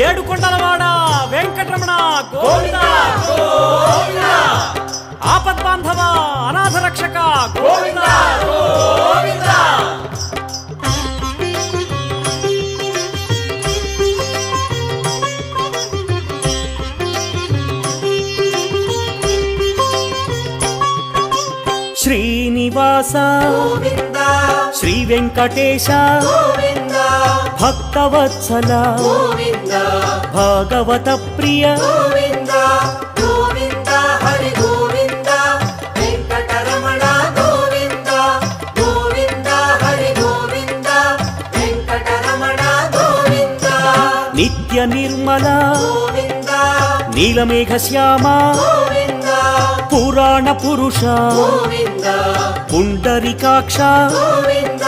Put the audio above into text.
ఏడుకొండలవాడ వెంకటరమణ గోవింద గోవింద, ఆపద్బాంధవ అనాథ రక్షక గోవింద గోవింద. శ్రీనివాస గోవింద శ్రీ వెంకటేశ గోవింద భక్తవత్సల గోవింద భాగవత ప్రియ గోవింద గోవింద హరి గోవింద వెంకటరమణ గోవింద గోవింద హరి గోవింద వెంకటరమణ గోవింద నిత్య నిర్మల గోవింద నీలమేఘ శ్యామ గోవింద పురాణ పురుష గోవింద పుండరీకాక్ష గోవింద